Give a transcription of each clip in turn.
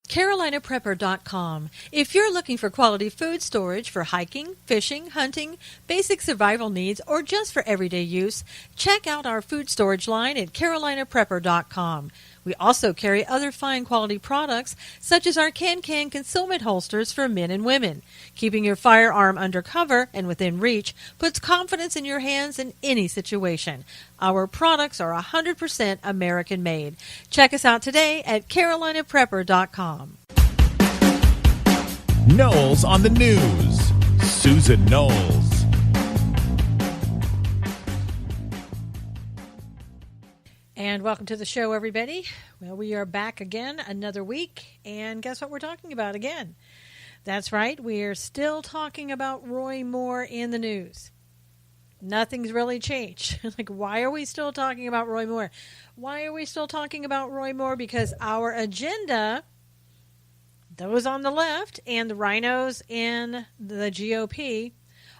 CarolinaPrepper.com. If you're looking for quality food storage for hiking, fishing, hunting, basic survival needs, or just for everyday use, check out our food storage line at CarolinaPrepper.com. We also carry other fine quality products, such as our can concealment holsters for men and women. Keeping your firearm under cover and within reach puts confidence in your hands in any situation. Our products are 100% American made. Check us out today at CarolinaPrepper.com. Knowles on the news. Susan Knowles. And welcome to the show, everybody. Well, we are back again another week, and guess what we're talking about again? That's right, we are still talking about Roy Moore in the news. Nothing's really changed. Like, why are we still talking about Roy Moore? Why are we still talking about Roy Moore? Because our agenda, those on the left and the rhinos in the GOP,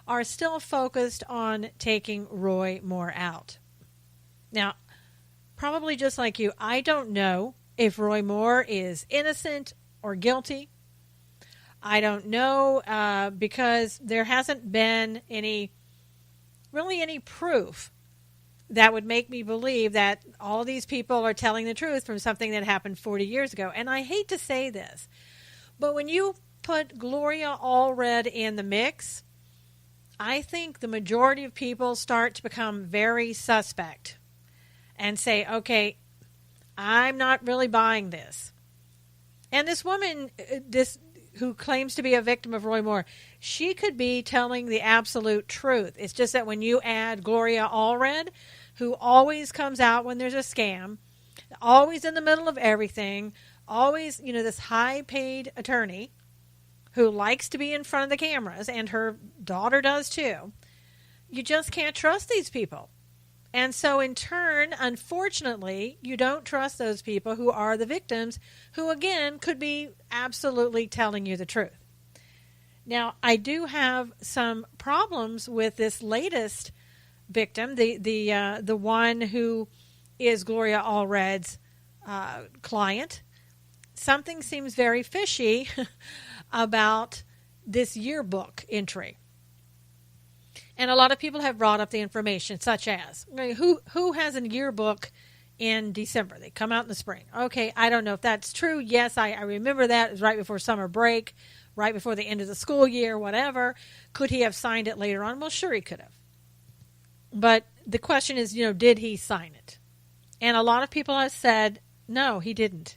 are still focused on taking Roy Moore out. Now, probably just like you, I don't know if Roy Moore is innocent or guilty. I don't know because there hasn't been any proof that would make me believe that all these people are telling the truth from something that happened 40 years ago. And I hate to say this, but when you put Gloria Allred in the mix, I think the majority of people start to become very suspect and say, okay, I'm not really buying this. And this woman, who claims to be a victim of Roy Moore, she could be telling the absolute truth. It's just that when you add Gloria Allred, who always comes out when there's a scam, always in the middle of everything, always, this high-paid attorney who likes to be in front of the cameras, and her daughter does too, you just can't trust these people. And so in turn, unfortunately, you don't trust those people who are the victims, who again could be absolutely telling you the truth. Now, I do have some problems with this latest victim, the one who is Gloria Allred's client. Something seems very fishy about this yearbook entry. And a lot of people have brought up the information, such as, who has a yearbook in December? They come out in the spring. Okay, I don't know if that's true. Yes, I remember that. It was right before summer break, right before the end of the school year, whatever. Could he have signed it later on? Well, sure he could have. But the question is, did he sign it? And a lot of people have said, no, he didn't.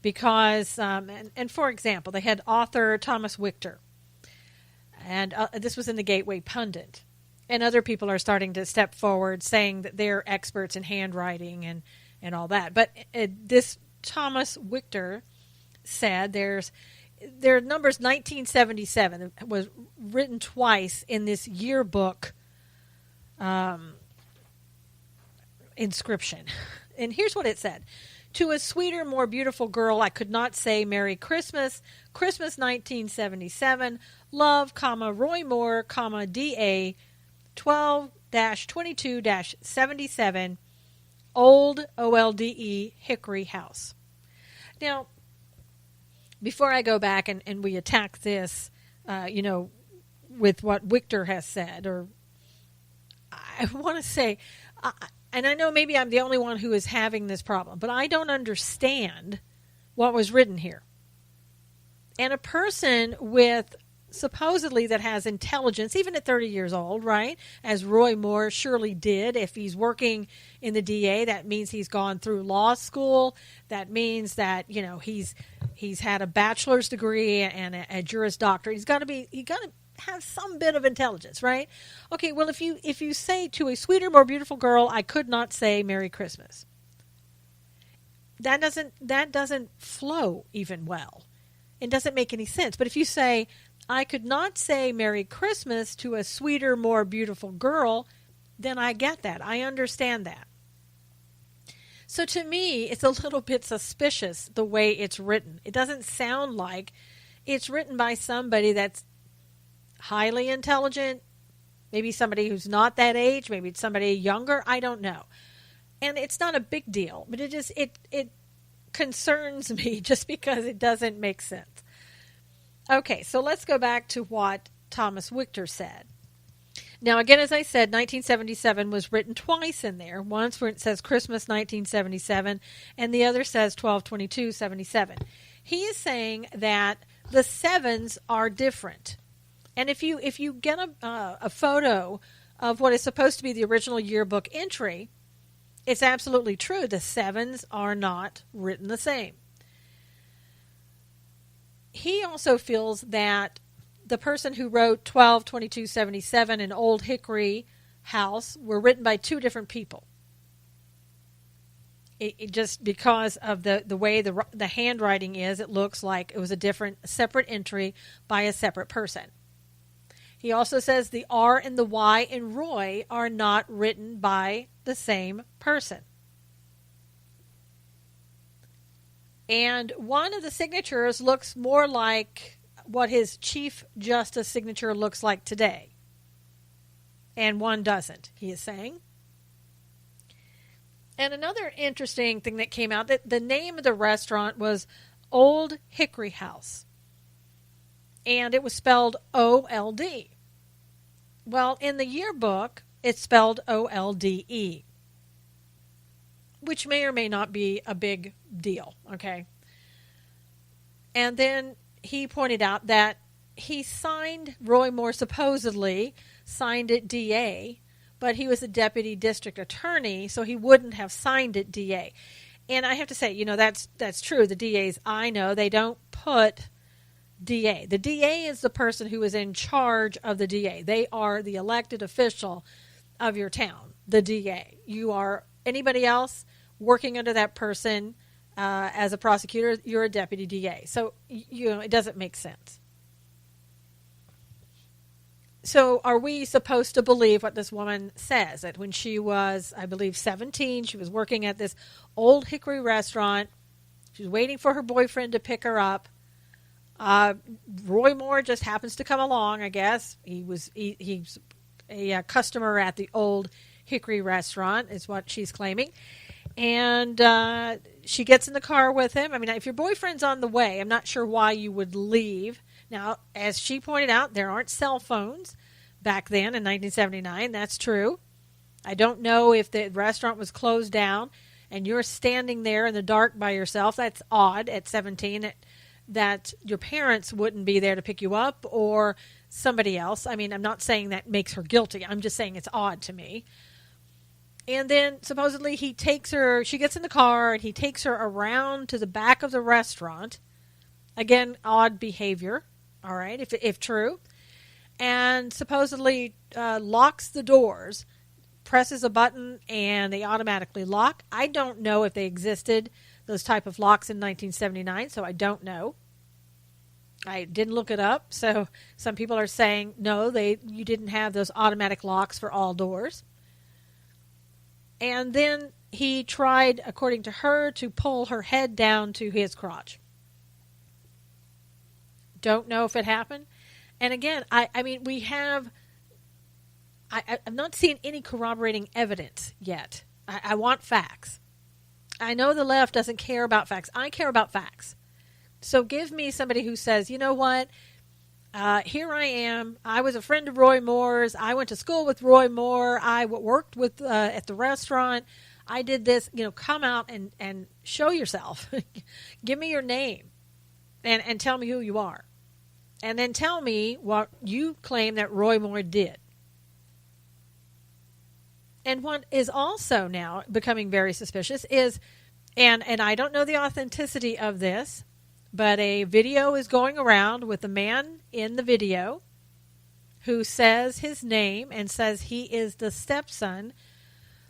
Because, and for example, they had author Thomas Wichter. And this was in the Gateway Pundit. And other people are starting to step forward saying that they're experts in handwriting and all that. But this Thomas Wichter said there are numbers 1977. It was written twice in this yearbook inscription. And here's what it said. To a sweeter, more beautiful girl, I could not say Merry Christmas, Christmas 1977, love, Roy Moore, DA 12-22-77, Old OLDE Hickory House. Now, before I go back and we attack this, with what Wichter has said, or I want to say, and I know maybe I'm the only one who is having this problem, but I don't understand what was written here. And a person with supposedly that has intelligence, even at 30 years old, right, as Roy Moore surely did. If he's working in the DA, that means he's gone through law school. That means that, he's had a bachelor's degree and a Juris Doctorate. He's got to have some bit of intelligence, right? Okay, well, if you say to a sweeter, more beautiful girl, I could not say Merry Christmas. That doesn't flow even well. It doesn't make any sense. But if you say, I could not say Merry Christmas to a sweeter, more beautiful girl, then I get that. I understand that. So to me, it's a little bit suspicious the way it's written. It doesn't sound like it's written by somebody that's highly intelligent, maybe somebody who's not that age, maybe it's somebody younger, I don't know. And it's not a big deal, but it concerns me just because it doesn't make sense. Okay, so let's go back to what Thomas Victor said. Now, again, as I said, 1977 was written twice in there. Once where it says Christmas 1977, and the other says 12/22/77. He is saying that the sevens are different. And if you get a photo of what is supposed to be the original yearbook entry, it's absolutely true. The sevens are not written the same. He also feels that the person who wrote 12/22/77 and Old Hickory House were written by two different people. It just because of the way the handwriting is, it looks like it was a separate entry by a separate person. He also says the R and the Y in Roy are not written by the same person. And one of the signatures looks more like what his Chief Justice signature looks like today. And one doesn't, he is saying. And another interesting thing that came out, that the name of the restaurant was Old Hickory House. And it was spelled O-L-D. Well, in the yearbook, it's spelled O-L-D-E. Which may or may not be a big deal, okay? And then he pointed out that he signed, Roy Moore supposedly signed it DA, but he was a deputy district attorney, so he wouldn't have signed it DA. And I have to say, that's true. The DAs, I know, they don't put DA. The DA is the person who is in charge of the DA. They are the elected official of your town, the DA. You are anybody else working under that person as a prosecutor, you're a deputy DA. So, it doesn't make sense. So are we supposed to believe what this woman says, that when she was, I believe, 17, she was working at this Old Hickory restaurant. She was waiting for her boyfriend to pick her up. Roy Moore just happens to come along, I guess. He's a customer at the Old Hickory restaurant, is what she's claiming. And she gets in the car with him. I mean, if your boyfriend's on the way, I'm not sure why you would leave. Now, as she pointed out, there aren't cell phones back then in 1979. That's true. I don't know if the restaurant was closed down and you're standing there in the dark by yourself. That's odd at 17 that your parents wouldn't be there to pick you up or somebody else. I mean, I'm not saying that makes her guilty. I'm just saying it's odd to me. And then supposedly she gets in the car and he takes her around to the back of the restaurant. Again, odd behavior. All right, if true. And supposedly locks the doors, presses a button, and they automatically lock. I don't know if they existed, those type of locks in 1979, so I don't know. I didn't look it up, so some people are saying, no, you didn't have those automatic locks for all doors. And then he tried, according to her, to pull her head down to his crotch. Don't know if it happened. And again, I mean, we have, I'm not seeing any corroborating evidence yet. I want facts. I know the left doesn't care about facts. I care about facts. So give me somebody who says, you know what, here I am. I was a friend of Roy Moore's. I went to school with Roy Moore. I worked with at the restaurant. I did this. Come out and show yourself. Give me your name and tell me who you are. And then tell me what you claim that Roy Moore did. And what is also now becoming very suspicious is, and I don't know the authenticity of this, but a video is going around with a man in the video who says his name and says he is the stepson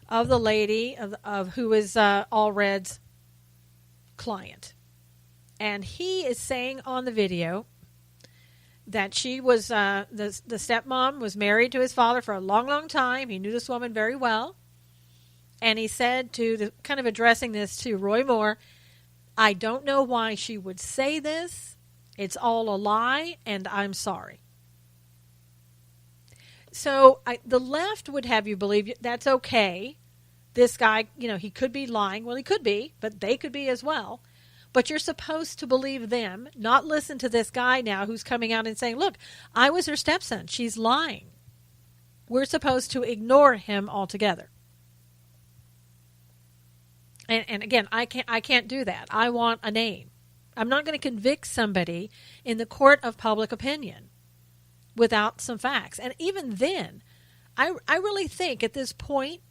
of the lady of who is Allred's client. And he is saying on the video that she was, the stepmom was married to his father for a long, long time. He knew this woman very well. And he said kind of addressing this to Roy Moore, I don't know why she would say this. It's all a lie, and I'm sorry. So the left would have you believe that's okay. This guy, he could be lying. Well, he could be, but they could be as well. But you're supposed to believe them, not listen to this guy now who's coming out and saying, look, I was her stepson. She's lying. We're supposed to ignore him altogether. And again, I can't do that. I want a name. I'm not going to convict somebody in the court of public opinion without some facts. And even then, I really think at this point,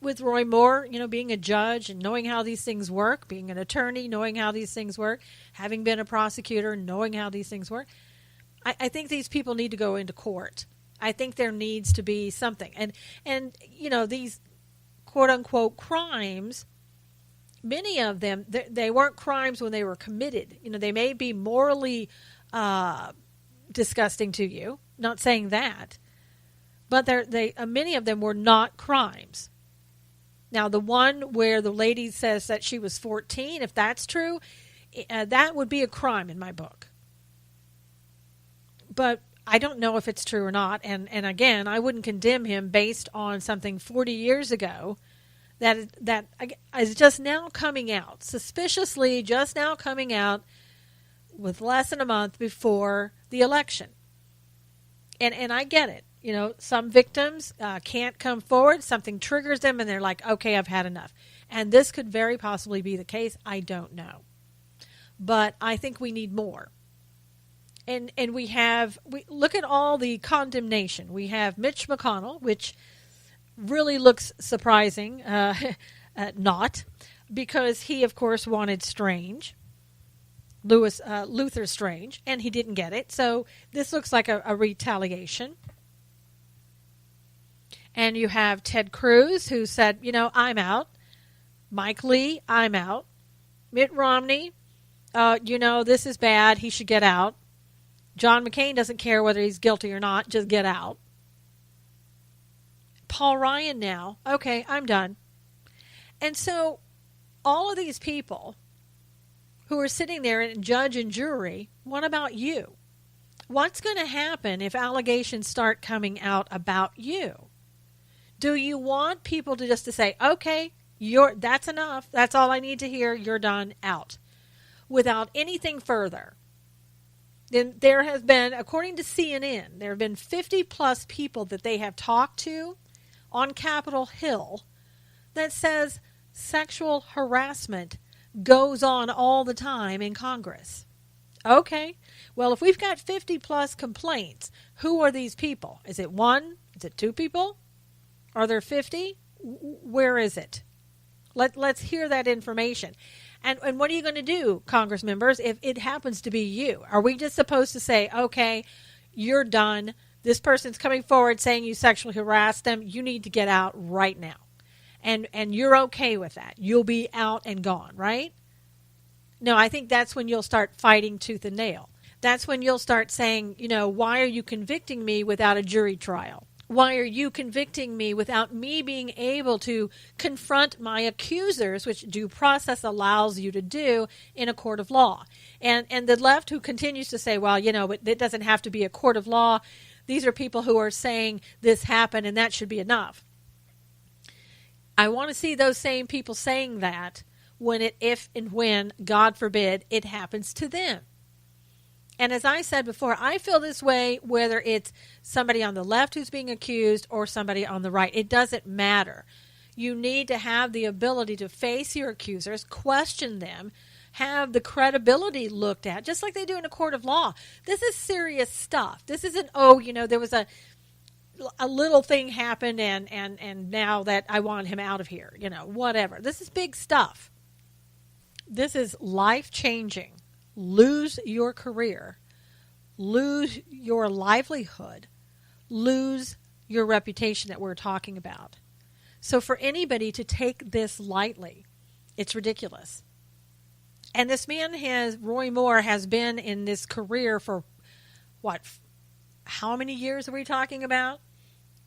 with Roy Moore, being a judge and knowing how these things work, being an attorney, knowing how these things work, having been a prosecutor, knowing how these things work, I think these people need to go into court. I think there needs to be something. And these quote-unquote crimes, many of them, they weren't crimes when they were committed. They may be morally disgusting to you, not saying that, but many of them were not crimes. Now, the one where the lady says that she was 14, if that's true, that would be a crime in my book. But I don't know if it's true or not. And again, I wouldn't condemn him based on something 40 years ago that is just now coming out, suspiciously just now coming out with less than a month before the election. And I get it. Some victims can't come forward. Something triggers them, and they're like, okay, I've had enough. And this could very possibly be the case. I don't know. But I think we need more. And we look at all the condemnation. We have Mitch McConnell, which really looks surprising, not, because he, of course, wanted Strange. Luther Strange, and he didn't get it. So this looks like a retaliation. And you have Ted Cruz, who said, I'm out. Mike Lee, I'm out. Mitt Romney, this is bad. He should get out. John McCain doesn't care whether he's guilty or not. Just get out. Paul Ryan now, okay, I'm done. And so all of these people who are sitting there and judge and jury, what about you? What's going to happen if allegations start coming out about you? Do you want people to just to say, okay, that's enough. That's all I need to hear. You're done, out, without anything further? Then there has been, according to CNN, there have been 50 plus people that they have talked to on Capitol Hill that says sexual harassment goes on all the time in Congress. Okay, well, if we've got 50 plus complaints, who are these people? Is it one? Is it two people? Are there 50? Where is it? Let's hear that information. And what are you going to do, Congress members, if it happens to be you? Are we just supposed to say, okay, you're done. This person's coming forward saying you sexually harassed them. You need to get out right now. And you're okay with that. You'll be out and gone, right? No, I think that's when you'll start fighting tooth and nail. That's when you'll start saying, why are you convicting me without a jury trial? Why are you convicting me without me being able to confront my accusers, which due process allows you to do in a court of law? And the left, who continues to say, well, it doesn't have to be a court of law. These are people who are saying this happened and that should be enough. I want to see those same people saying that if and when, God forbid, it happens to them. And as I said before, I feel this way whether it's somebody on the left who's being accused or somebody on the right. It doesn't matter. You need to have the ability to face your accusers, question them, have the credibility looked at, just like they do in a court of law. This is serious stuff. This isn't, there was a little thing happened and now that I want him out of here, whatever. This is big stuff. This is life-changing. Lose your career, lose your livelihood, lose your reputation that we're talking about. So for anybody to take this lightly, it's ridiculous. And this man Roy Moore has been in this career for how many years are we talking about?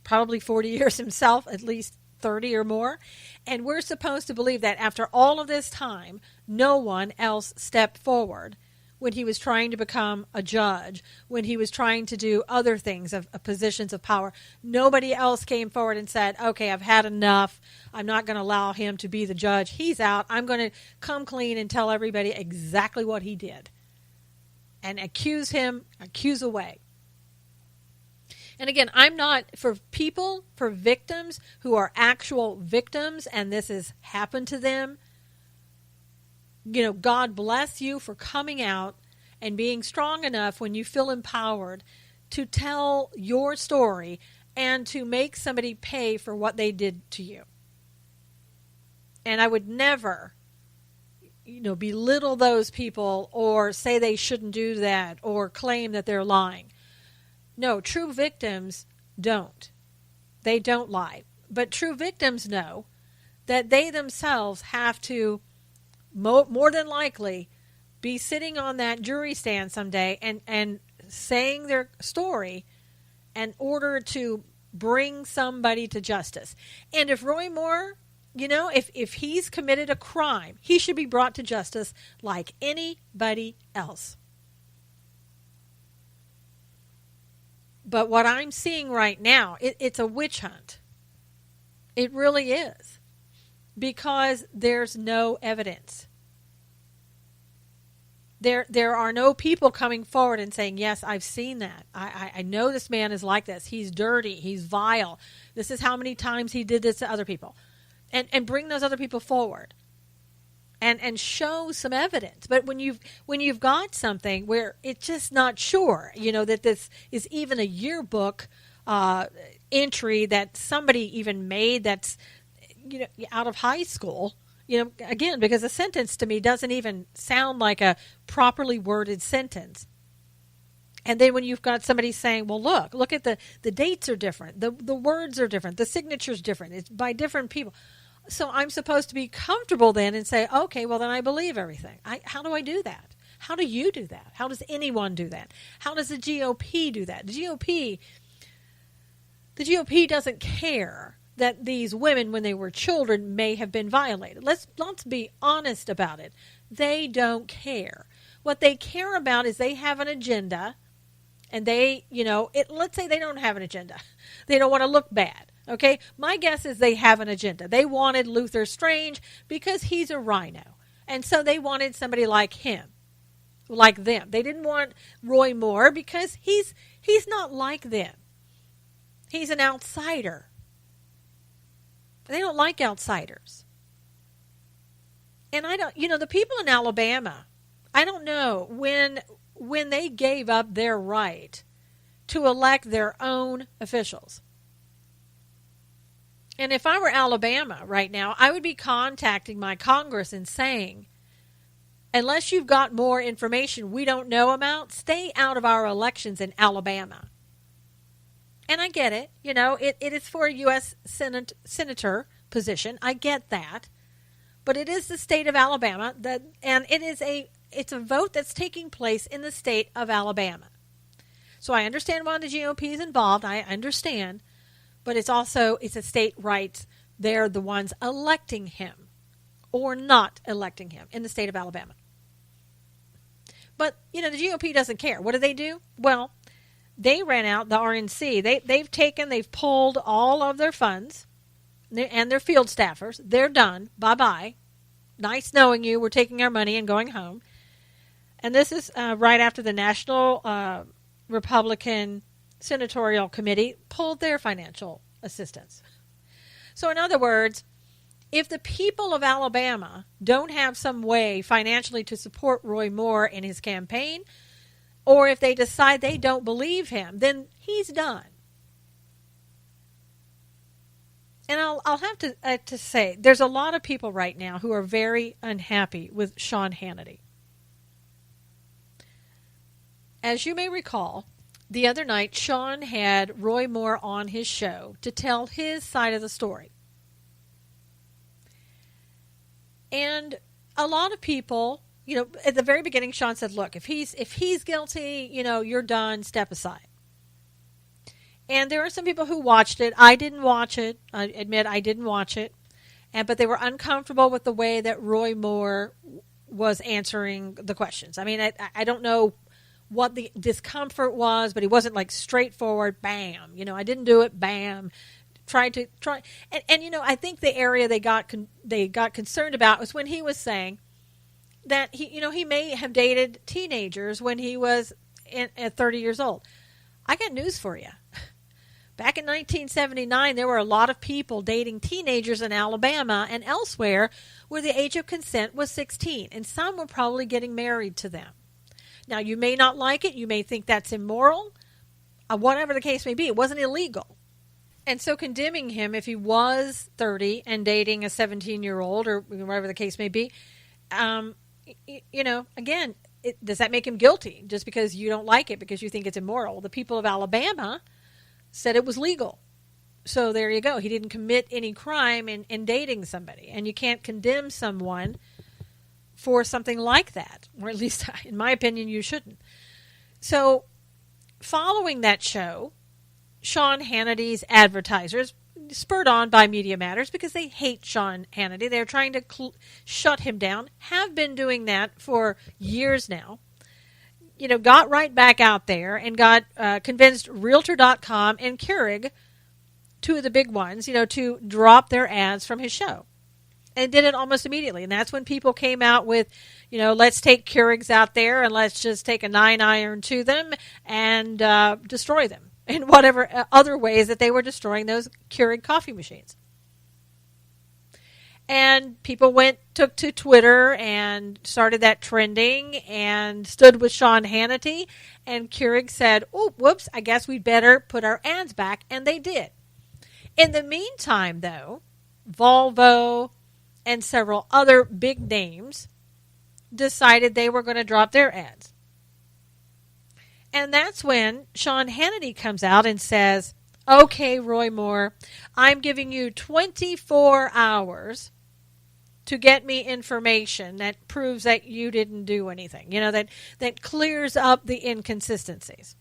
Probably 40 years himself, at least 30 or more. And we're supposed to believe that after all of this time, no one else stepped forward when he was trying to become a judge, when he was trying to do other things of positions of power. Nobody else came forward and said, okay, I've had enough. I'm not going to allow him to be the judge. He's out. I'm going to come clean and tell everybody exactly what he did and accuse away. And again, I'm not for victims who are actual victims and this has happened to them. God bless you for coming out and being strong enough when you feel empowered to tell your story and to make somebody pay for what they did to you. And I would never, belittle those people or say they shouldn't do that or claim that they're lying. No, true victims don't. They don't lie. But true victims know that they themselves have to more than likely be sitting on that jury stand someday and saying their story in order to bring somebody to justice. And if Roy Moore, if he's committed a crime, he should be brought to justice like anybody else. But what I'm seeing right now, it's a witch hunt. It really is. Because there's no evidence. There are no people coming forward and saying, yes, I've seen that. I know this man is like this. He's dirty. He's vile. This is how many times he did this to other people. And bring those other people forward. And show some evidence. But when you've got something where it's just not sure, that this is even a yearbook entry that somebody even made that's out of high school, again, because a sentence to me doesn't even sound like a properly worded sentence. And then when you've got somebody saying, well, look at the dates are different. The words are different. The signature's different. It's by different people. So I'm supposed to be comfortable then and say, okay, well, then I believe everything. How do I do that? How do you do that? How does anyone do that? How does the GOP do that? The GOP doesn't care that these women, when they were children, may have been violated. Let's be honest about it. They don't care. What they care about is they have an agenda, and let's say they don't have an agenda. They don't want to look bad. Okay? My guess is they have an agenda. They wanted Luther Strange because he's a rhino. And so they wanted somebody like him, like them. They didn't want Roy Moore because he's not like them. He's an outsider. They don't like outsiders. And the people in Alabama, I don't know, when they gave up their right to elect their own officials. And if I were Alabama right now, I would be contacting my Congress and saying, unless you've got more information we don't know about, stay out of our elections in Alabama. And I get it. It is for a U.S. Senator position. I get that. But it is the state of Alabama, and it's a vote that's taking place in the state of Alabama. So I understand why the GOP is involved. I understand. But it's a state rights. They're the ones electing him or not electing him in the state of Alabama. But, the GOP doesn't care. What do? Well, they ran out the RNC. They've pulled all of their funds and their field staffers. They're done. Bye-bye. Nice knowing you. We're taking our money and going home. And this is right after the National Republican Senatorial Committee pulled their financial assistance. So in other words, if the people of Alabama don't have some way financially to support Roy Moore in his campaign, or if they decide they don't believe him, then he's done. And I'll have to say, there's a lot of people right now who are very unhappy with Sean Hannity. As you may recall, the other night, Sean had Roy Moore on his show to tell his side of the story. And a lot of people, at the very beginning, Sean said, look, if he's guilty, you're done, step aside. And there are some people who watched it. I didn't watch it. I admit I didn't watch it. But they were uncomfortable with the way that Roy Moore was answering the questions. I mean, I don't know what the discomfort was, but he wasn't like straightforward, bam, I didn't do it, bam. Try. And I think the area they got concerned about was when he was saying that he may have dated teenagers when he was at 30 years old. I got news for you. Back in 1979, there were a lot of people dating teenagers in Alabama and elsewhere where the age of consent was 16, and some were probably getting married to them. Now, you may not like it. You may think that's immoral. Whatever the case may be, it wasn't illegal. And so condemning him if he was 30 and dating a 17-year-old or whatever the case may be, again, does that make him guilty just because you don't like it, because you think it's immoral? The people of Alabama said it was legal. So there you go. He didn't commit any crime in dating somebody. And you can't condemn someone for something like that. Or at least, in my opinion, you shouldn't. So following that show, Sean Hannity's advertisers, spurred on by Media Matters because they hate Sean Hannity, they're trying to shut him down, have been doing that for years now, got right back out there and got convinced Realtor.com and Keurig, two of the big ones, to drop their ads from his show. And did it almost immediately. And that's when people came out with, let's take Keurigs out there and let's just take a 9-iron to them and destroy them in whatever other ways that they were destroying those Keurig coffee machines. And people took to Twitter and started that trending and stood with Sean Hannity. And Keurig said, oh, whoops, I guess we'd better put our ads back. And they did. In the meantime, though, Volvo and several other big names decided they were going to drop their ads. And that's when Sean Hannity comes out and says, okay, Roy Moore, I'm giving you 24 hours to get me information that proves that you didn't do anything, that clears up the inconsistencies.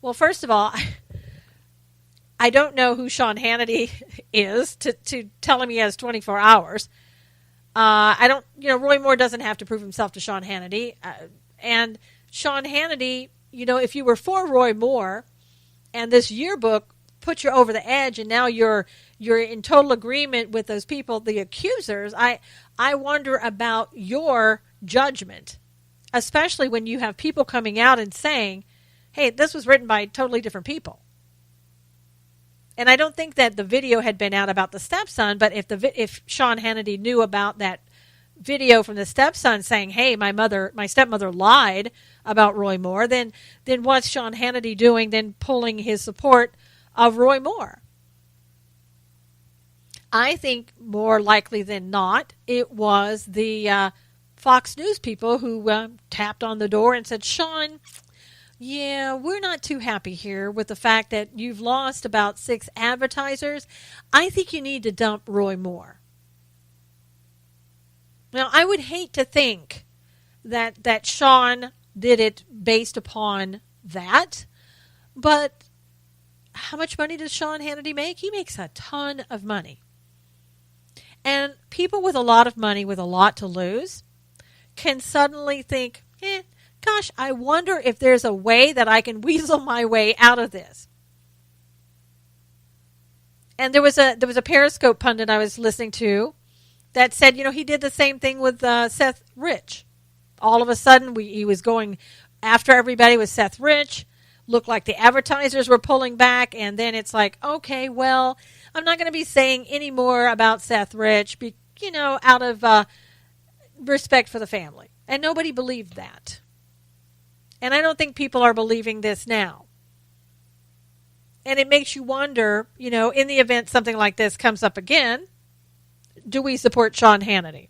Well, first of all, I don't know who Sean Hannity is to tell him he has 24 hours. Roy Moore doesn't have to prove himself to Sean Hannity. And Sean Hannity, if you were for Roy Moore and this yearbook put you over the edge and now you're in total agreement with those people, the accusers, I wonder about your judgment, especially when you have people coming out and saying, hey, this was written by totally different people. And I don't think that the video had been out about the stepson, but if Sean Hannity knew about that video from the stepson saying, hey, my stepmother lied about Roy Moore, then what's Sean Hannity doing then pulling his support of Roy Moore? I think more likely than not, it was the Fox News people who tapped on the door and said, Sean, yeah, we're not too happy here with the fact that you've lost about 6 advertisers. I think you need to dump Roy Moore. Now, I would hate to think that Sean did it based upon that, but how much money does Sean Hannity make? He makes a ton of money. And people with a lot of money, with a lot to lose, can suddenly think, gosh, I wonder if there's a way that I can weasel my way out of this. And there was a Periscope pundit I was listening to that said, he did the same thing with Seth Rich. All of a sudden, he was going after everybody with Seth Rich. Looked like the advertisers were pulling back, and then it's like, okay, well, I'm not going to be saying any more about Seth Rich, out of respect for the family. And nobody believed that. And I don't think people are believing this now. And it makes you wonder, in the event something like this comes up again, do we support Sean Hannity?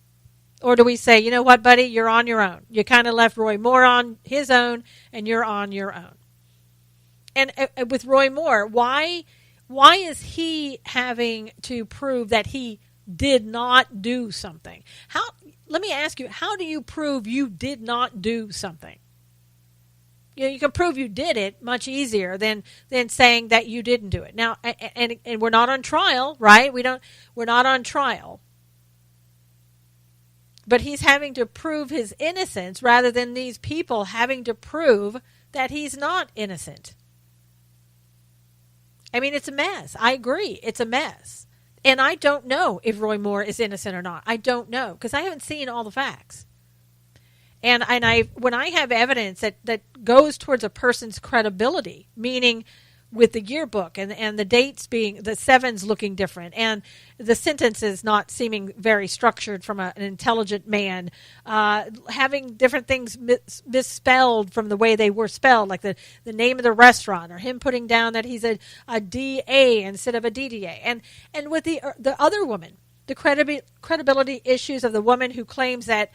Or do we say, you know what, buddy, you're on your own. You kind of left Roy Moore on his own, and you're on your own. And with Roy Moore, why is he having to prove that he did not do something? Let me ask you, how do you prove you did not do something? You can prove you did it much easier than saying that you didn't do it. Now, and we're not on trial, right? We're not on trial. But he's having to prove his innocence rather than these people having to prove that he's not innocent. I mean, it's a mess. I agree. It's a mess. And I don't know if Roy Moore is innocent or not. I don't know because I haven't seen all the facts. And when I have evidence that goes towards a person's credibility, meaning with the yearbook and the dates being, the sevens looking different, and the sentences not seeming very structured from an intelligent man, having different things misspelled from the way they were spelled, like the name of the restaurant, or him putting down that he's a DA instead of a DDA. And with the other woman, the credibility issues of the woman who claims that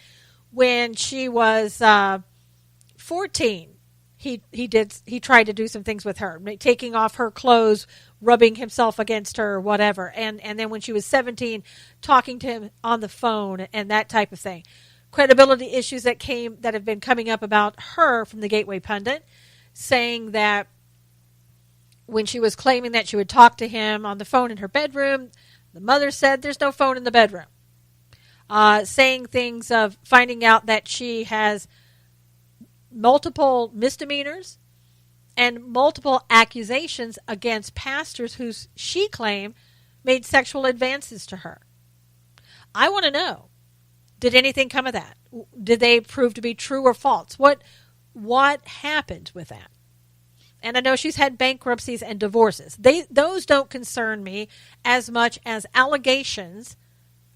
when she was 14, he tried to do some things with her, taking off her clothes, rubbing himself against her, whatever. And then when she was 17, talking to him on the phone and that type of thing. Credibility issues that have been coming up about her from the Gateway Pundit, saying that when she was claiming that she would talk to him on the phone in her bedroom, the mother said there's no phone in the bedroom. Saying things of finding out that she has multiple misdemeanors and multiple accusations against pastors who she claimed made sexual advances to her. I want to know, did anything come of that? Did they prove to be true or false? What happened with that? And I know she's had bankruptcies and divorces. Those don't concern me as much as allegations,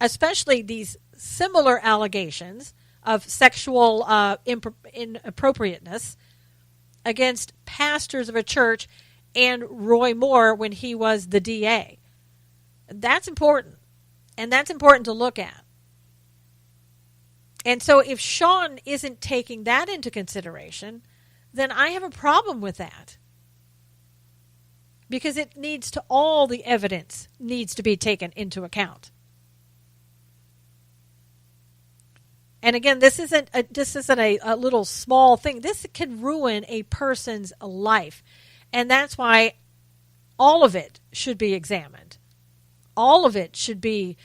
especially these similar allegations of sexual inappropriateness against pastors of a church and Roy Moore when he was the DA. That's important. And that's important to look at. And so if Sean isn't taking that into consideration, then I have a problem with that. Because all the evidence needs to be taken into account. And again, this isn't a little small thing. This can ruin a person's life. And that's why all of it should be examined. All of it should be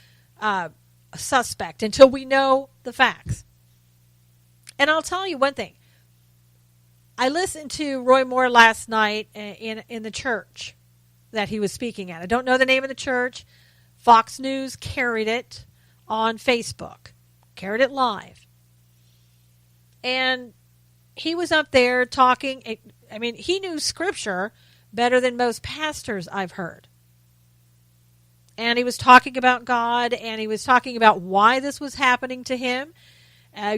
suspect until we know the facts. And I'll tell you one thing. I listened to Roy Moore last night in the church that he was speaking at. I don't know the name of the church. Fox News carried it on Facebook. Carried it live. And he was up there talking. I mean, he knew Scripture better than most pastors I've heard. And he was talking about God, and he was talking about why this was happening to him. How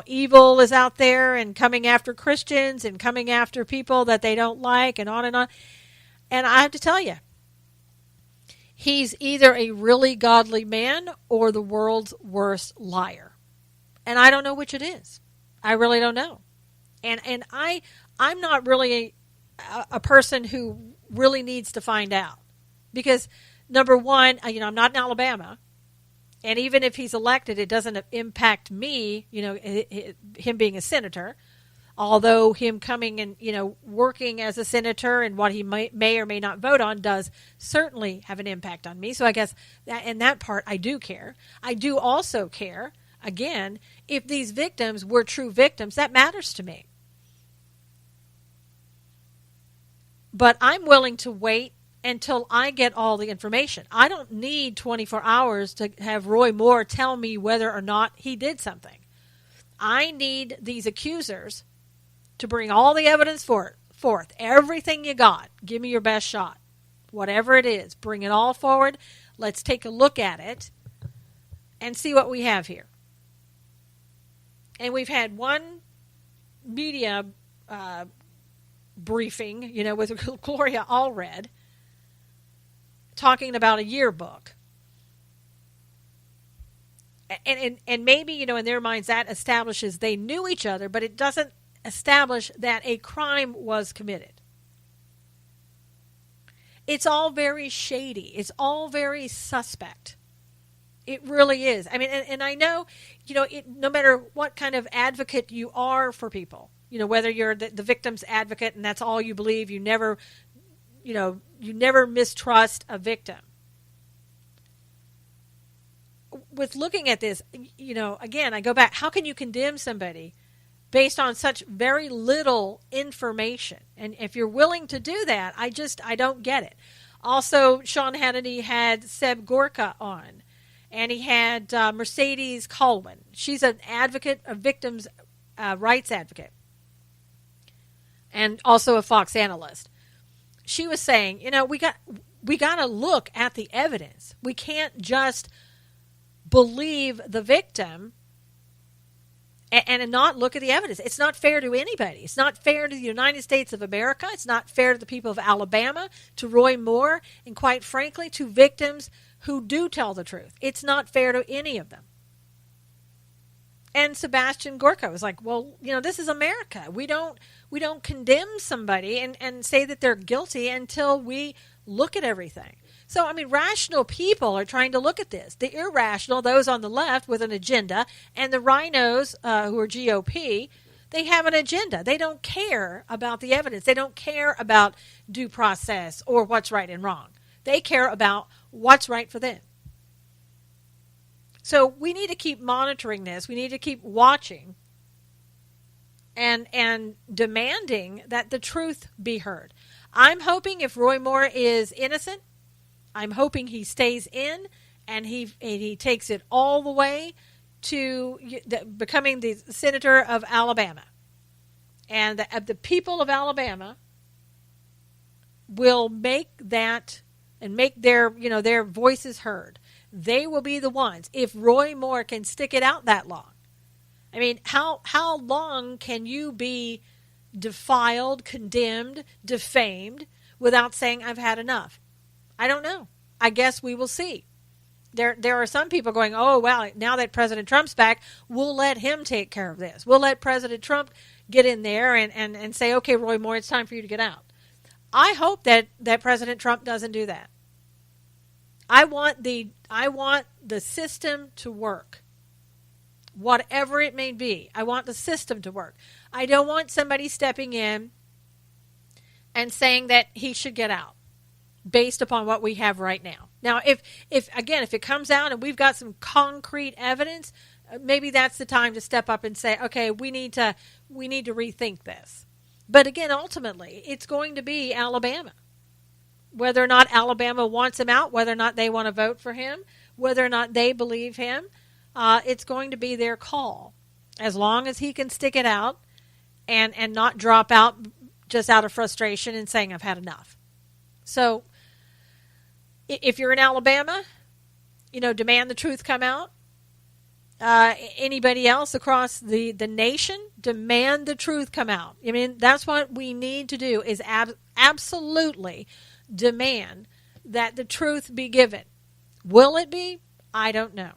evil is out there and coming after Christians and coming after people that they don't like, and on and on. And I have to tell you, he's either a really godly man or the world's worst liar. And I don't know which it is. I really don't know. And I'm not really a person who really needs to find out. Because, number one, I'm not in Alabama. And even if he's elected, it doesn't impact me, him being a senator. Although him coming and, working as a senator and what he may or may not vote on does certainly have an impact on me. So I guess in that part, I do care. I do also care, again, if these victims were true victims, that matters to me. But I'm willing to wait until I get all the information. I don't need 24 hours to have Roy Moore tell me whether or not he did something. I need these accusers to bring all the evidence forth. Everything you got. Give me your best shot. Whatever it is, bring it all forward. Let's take a look at it and see what we have here. And we've had one media briefing, with Gloria Allred, talking about a yearbook. And maybe, in their minds that establishes they knew each other, but it doesn't establish that a crime was committed. It's all very shady. It's all very suspect. It really is. I mean, and I know, no matter what kind of advocate you are for people, whether you're the victim's advocate and that's all you believe, you never mistrust a victim. with looking at this, again, I go back, how can you condemn somebody based on such very little information? And if you're willing to do that, I don't get it. Also, Sean Hannity had Seb Gorka on, and he had Mercedes Colwin. She's an advocate, a victims' rights advocate, and also a Fox analyst. She was saying, we got to look at the evidence. We can't just believe the victim and not look at the evidence. It's not fair to anybody. It's not fair to the United States of America. It's not fair to the people of Alabama, to Roy Moore, and quite frankly, to victims who do tell the truth. It's not fair to any of them. And Sebastian Gorka was like, well, this is America. We don't condemn somebody and say that they're guilty until we look at everything. So, rational people are trying to look at this. The irrational, those on the left with an agenda, and the rhinos who are GOP, they have an agenda. They don't care about the evidence. They don't care about due process or what's right and wrong. They care about what's right for them. So we need to keep monitoring this. We need to keep watching and demanding that the truth be heard. I'm hoping if Roy Moore is innocent, I'm hoping he stays in and he takes it all the way to becoming the senator of Alabama. And the people of Alabama will make that and make their voices heard. They will be the ones. If Roy Moore can stick it out that long. How long can you be defiled, condemned, defamed without saying I've had enough? I don't know. I guess we will see. There are some people going, oh, well, now that President Trump's back, we'll let him take care of this. We'll let President Trump get in there and say, okay, Roy Moore, it's time for you to get out. I hope that President Trump doesn't do that. I want the system to work. Whatever it may be, I want the system to work. I don't want somebody stepping in and saying that he should get out based upon what we have right now. Now, if it comes out and we've got some concrete evidence, maybe that's the time to step up and say, okay, we need to rethink this. But again, ultimately, it's going to be Alabama. Whether or not Alabama wants him out, whether or not they want to vote for him, whether or not they believe him, it's going to be their call. As long as he can stick it out and not drop out just out of frustration and saying, I've had enough. So if you're in Alabama, demand the truth come out. Anybody else across the nation, demand the truth come out. That's what we need to do is absolutely demand that the truth be given. Will it be? I don't know.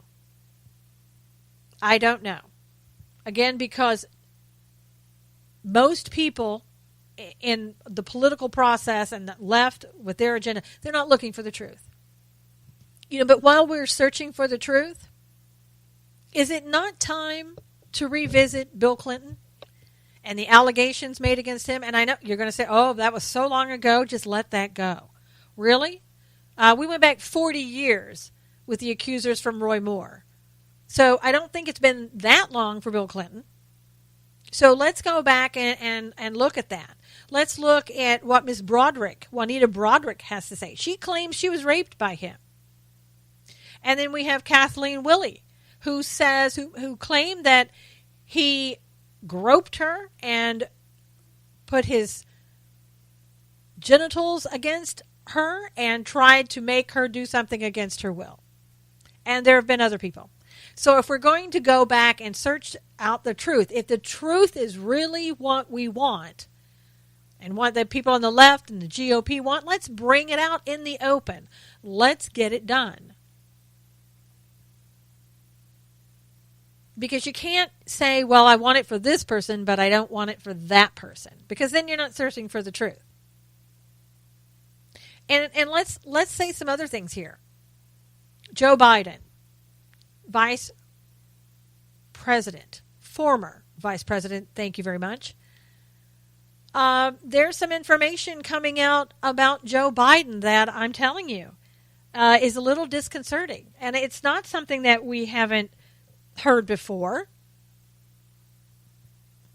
Again, because most people in the political process and the left with their agenda, they're not looking for the truth. But while we're searching for the truth, is it not time to revisit Bill Clinton and the allegations made against him? And I know you're going to say, oh, that was so long ago, just let that go. Really? We went back 40 years with the accusers from Roy Moore. So I don't think it's been that long for Bill Clinton. So let's go back and look at that. Let's look at what Ms. Juanita Broderick, has to say. She claims she was raped by him. And then we have Kathleen Willey, who claimed that he groped her and put his genitals against her and tried to make her do something against her will. And there have been other people. So if we're going to go back and search out the truth, if the truth is really what we want and what the people on the left and the GOP want, let's bring it out in the open. Let's get it done. Because you can't say, well, I want it for this person, but I don't want it for that person. Because then you're not searching for the truth. And let's say some other things here. Joe Biden, Vice President, former Vice President, thank you very much. There's some information coming out about Joe Biden that I'm telling you. is a little disconcerting. And it's not something that we haven't heard before.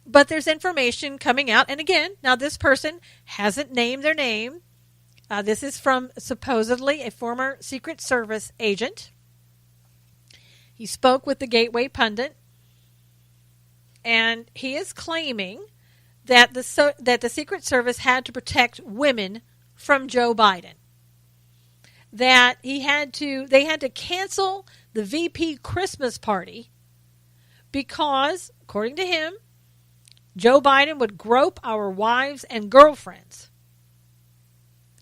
But there's information coming out. And again, now this person hasn't named their name. This is from supposedly a former Secret Service agent. He spoke with the Gateway Pundit. And he is claiming that the Secret Service had to protect women from Joe Biden. That they had to cancel the VP Christmas party because, according to him, Joe Biden would grope our wives and girlfriends.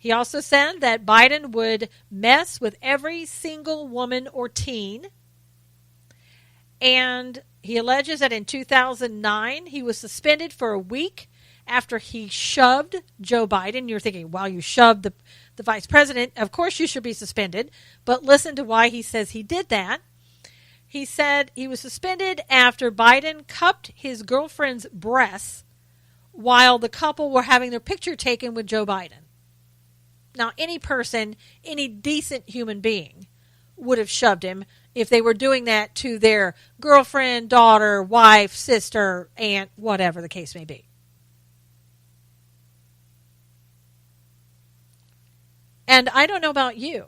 He also said that Biden would mess with every single woman or teen. And he alleges that in 2009, he was suspended for a week after he shoved Joe Biden. You're thinking, wow, you shoved the vice president. Of course you should be suspended. But listen to why he says he did that. He said he was suspended after Biden cupped his girlfriend's breasts while the couple were having their picture taken with Joe Biden. Now, any person, any decent human being would have shoved him if they were doing that to their girlfriend, daughter, wife, sister, aunt, whatever the case may be. And I don't know about you,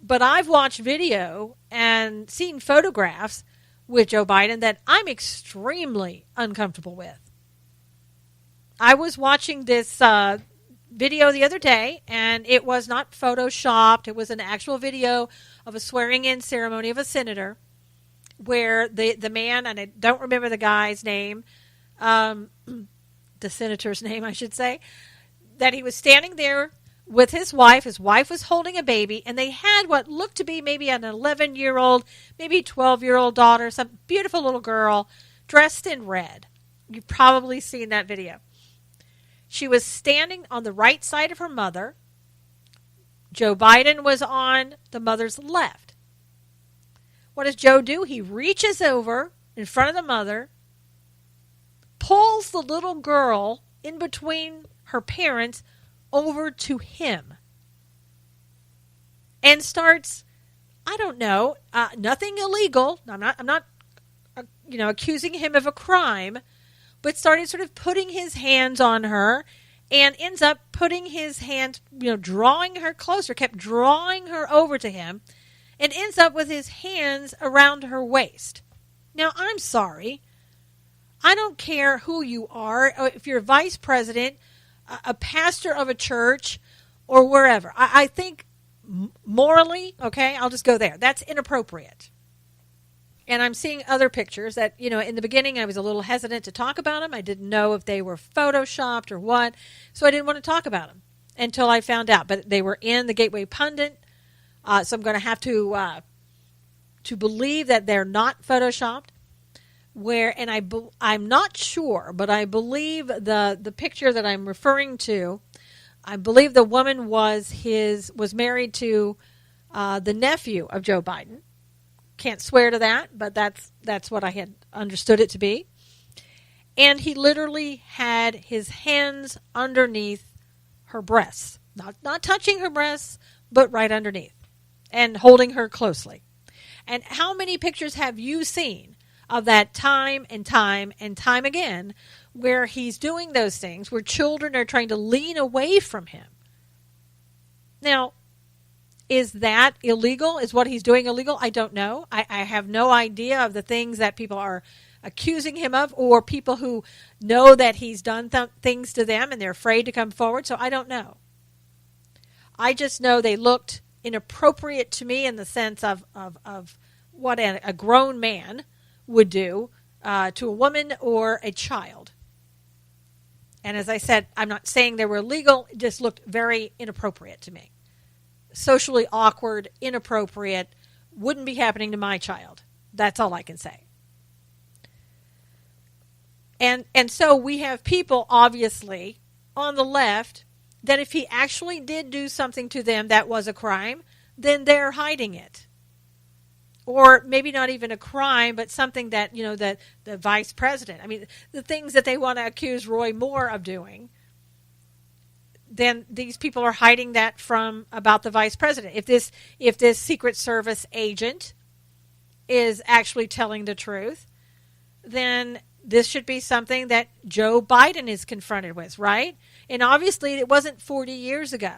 but I've watched video and seen photographs with Joe Biden that I'm extremely uncomfortable with. I was watching this video the other day, and it was not photoshopped. It was an actual video of a swearing-in ceremony of a senator where the man, and I don't remember the guy's name, the senator's name, I should say, that he was standing there with his wife. His wife was holding a baby, and they had what looked to be maybe an 11-year-old, maybe 12-year-old daughter, some beautiful little girl dressed in red. You've probably seen that video. She was standing on the right side of her mother. Joe Biden was on the mother's left. What does Joe do? He reaches over in front of the mother, pulls the little girl in between her parents over to him, and starts, I don't know, nothing illegal. I'm not accusing him of a crime, but started sort of putting his hands on her and ends up putting his hands, drawing her closer, kept drawing her over to him, and ends up with his hands around her waist. Now, I'm sorry. I don't care who you are, if you're a vice president, a pastor of a church, or wherever. I think morally, okay, I'll just go there. That's inappropriate. And I'm seeing other pictures that, in the beginning I was a little hesitant to talk about them. I didn't know if they were photoshopped or what, so I didn't want to talk about them until I found out. But they were in the Gateway Pundit, so I'm going to have to believe that they're not photoshopped. I'm not sure, but I believe the picture that I'm referring to, I believe the woman was married to the nephew of Joe Biden. Can't swear to that, but that's what I had understood it to be. And he literally had his hands underneath her breasts, not touching her breasts, but right underneath, and holding her closely. And how many pictures have you seen of that time and time and time again where he's doing those things, where children are trying to lean away from him? Now, is that illegal? Is what he's doing illegal? I don't know. I have no idea of the things that people are accusing him of, or people who know that he's done things to them and they're afraid to come forward. So I don't know. I just know they looked inappropriate to me in the sense of what a grown man would do to a woman or a child. And as I said, I'm not saying they were illegal. It just looked very inappropriate to me. Socially awkward, inappropriate, wouldn't be happening to my child. That's all I can say. And so we have people, obviously, on the left, that if he actually did do something to them that was a crime, then they're hiding it. Or maybe not even a crime, but something that, that the vice president, the things that they want to accuse Roy Moore of doing, then these people are hiding that from about the vice president. If this Secret Service agent is actually telling the truth, then this should be something that Joe Biden is confronted with, right? And obviously it wasn't 40 years ago.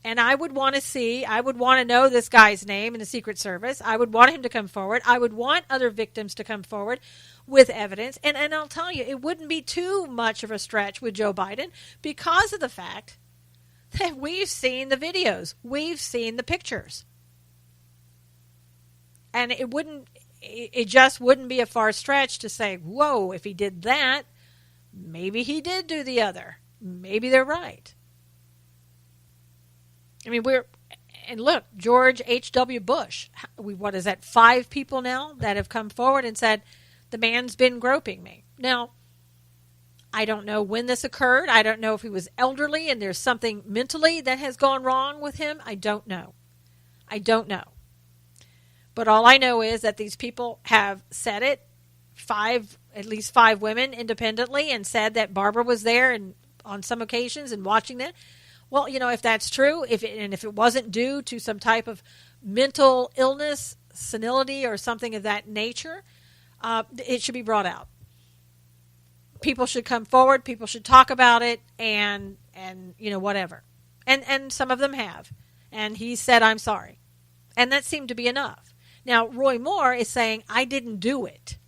And I would want to know this guy's name in the Secret Service. I would want him to come forward. I would want other victims to come forward with evidence. And I'll tell you, it wouldn't be too much of a stretch with Joe Biden because of the fact that we've seen the videos. We've seen the pictures. And it just wouldn't be a far stretch to say, whoa, if he did that, maybe he did do the other. Maybe they're right. I mean, and look, George H.W. Bush, what is that, 5 people now that have come forward and said, the man's been groping me. Now, I don't know when this occurred. I don't know if he was elderly and there's something mentally that has gone wrong with him. I don't know. But all I know is that these people have said it, at least 5 women independently, and said that Barbara was there and on some occasions and watching that. Well, if that's true, if it wasn't due to some type of mental illness, senility, or something of that nature, it should be brought out. People should come forward. People should talk about it, and whatever. And some of them have. And he said, I'm sorry. And that seemed to be enough. Now, Roy Moore is saying, I didn't do it.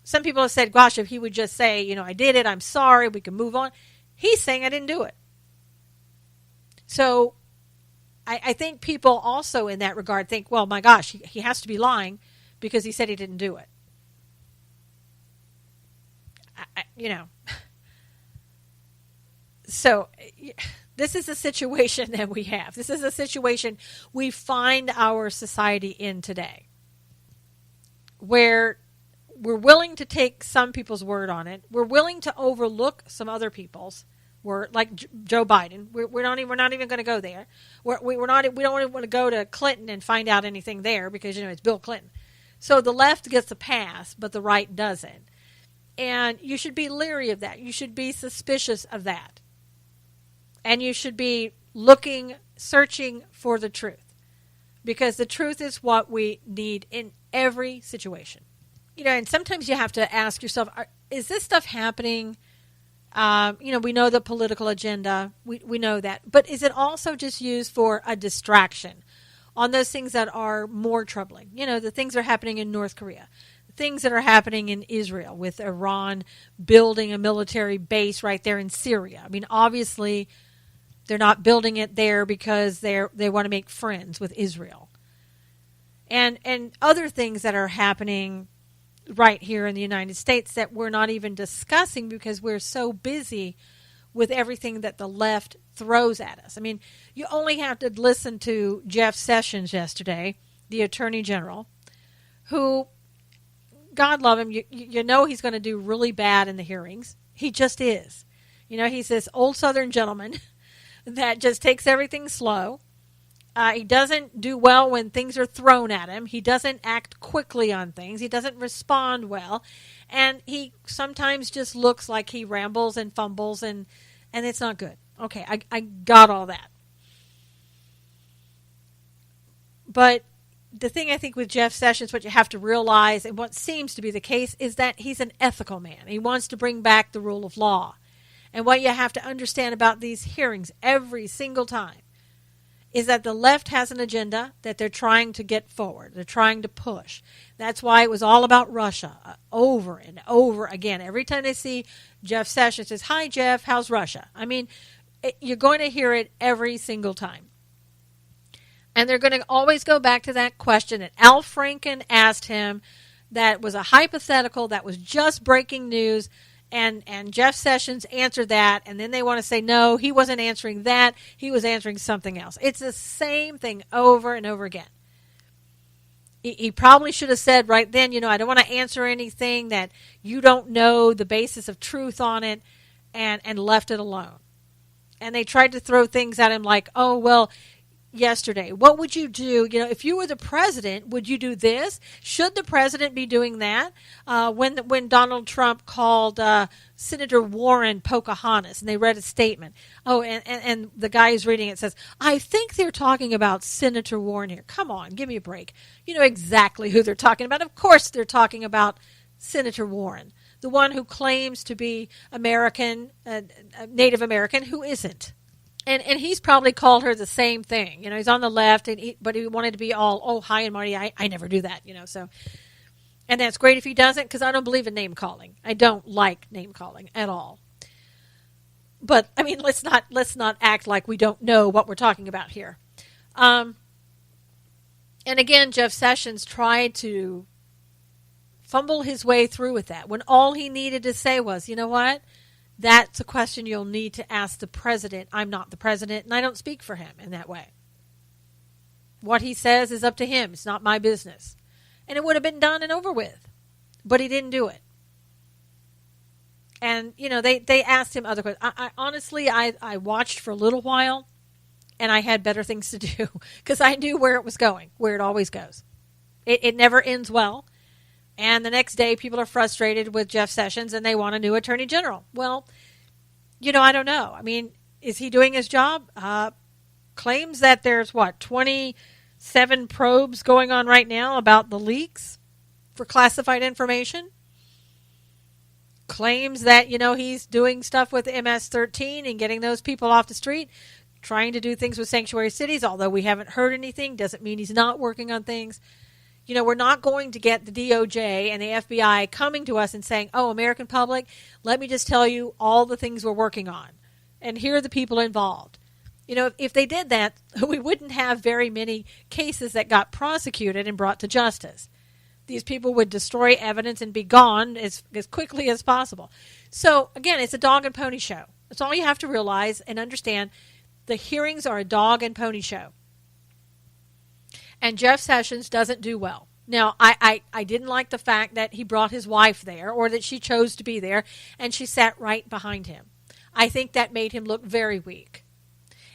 Some people have said, gosh, if he would just say, I did it, I'm sorry, we can move on. He's saying I didn't do it. So I think people also in that regard think, well, my gosh, he has to be lying because he said he didn't do it. So this is a situation that we have. This is a situation we find our society in today, where we're willing to take some people's word on it. We're willing to overlook some other people's word, like Joe Biden. We're not even going to go there. We don't even want to go to Clinton and find out anything there because it's Bill Clinton. So the left gets a pass, but the right doesn't. And you should be leery of that. You should be suspicious of that. And you should be searching for the truth, because the truth is what we need in every situation. And sometimes you have to ask yourself, is this stuff happening? We know the political agenda. We know that. But is it also just used for a distraction on those things that are more troubling? The things that are happening in North Korea, the things that are happening in Israel with Iran building a military base right there in Syria. I mean, obviously, they're not building it there because they want to make friends with Israel. And other things that are happening right here in the United States that we're not even discussing because we're so busy with everything that the left throws at us. I mean, you only have to listen to Jeff Sessions yesterday, the Attorney General, who, God love him, he's going to do really bad in the hearings. He just is. He's this old Southern gentleman that just takes everything slow. He doesn't do well when things are thrown at him. He doesn't act quickly on things. He doesn't respond well. And he sometimes just looks like he rambles and fumbles, and it's not good. Okay, I got all that. But the thing I think with Jeff Sessions, what you have to realize, and what seems to be the case, is that he's an ethical man. He wants to bring back the rule of law. And what you have to understand about these hearings every single time is that the left has an agenda that they're trying to get forward. They're trying to push. That's why it was all about Russia over and over again. Every time they see Jeff Sessions, says, "Hi, Jeff, how's Russia?" I mean, you're going to hear it every single time. And they're going to always go back to that question that Al Franken asked him that was a hypothetical, that was just breaking news. And Jeff Sessions answered that, and then they want to say, no, he wasn't answering that. He was answering something else. It's the same thing over and over again. He probably should have said right then, I don't want to answer anything that you don't know the basis of truth on it, and left it alone. And they tried to throw things at him like, oh, well, yesterday. What would you do? If you were the president, would you do this? Should the president be doing that? When Donald Trump called Senator Warren Pocahontas, and they read a statement. Oh, and the guy who's reading it says, I think they're talking about Senator Warren here. Come on, give me a break. You know exactly who they're talking about. Of course they're talking about Senator Warren, the one who claims to be American, Native American, who isn't. And he's probably called her the same thing. He's on the left, but he wanted to be all, oh, hi and Marty. I never do that, so. And that's great if he doesn't, because I don't believe in name calling. I don't like name calling at all. But I mean, let's not act like we don't know what we're talking about here. And again, Jeff Sessions tried to fumble his way through with that when all he needed to say was, you know what? That's a question you'll need to ask the president. I'm not the president, and I don't speak for him in that way. What he says is up to him. It's not my business. And it would have been done and over with. But he didn't do it. And, they asked him other questions. Honestly, I watched for a little while, and I had better things to do because I knew where it was going, where it always goes. It never ends well. And the next day, people are frustrated with Jeff Sessions, and they want a new attorney general. Well, I don't know. I mean, is he doing his job? Claims that there's, 27 probes going on right now about the leaks for classified information. Claims that, he's doing stuff with MS-13 and getting those people off the street, trying to do things with sanctuary cities, although we haven't heard anything. Doesn't mean he's not working on things. We're not going to get the DOJ and the FBI coming to us and saying, oh, American public, let me just tell you all the things we're working on. And here are the people involved. If they did that, we wouldn't have very many cases that got prosecuted and brought to justice. These people would destroy evidence and be gone as quickly as possible. So, again, it's a dog and pony show. That's all you have to realize and understand. The hearings are a dog and pony show. And Jeff Sessions doesn't do well. Now, I didn't like the fact that he brought his wife there or that she chose to be there and she sat right behind him. I think that made him look very weak.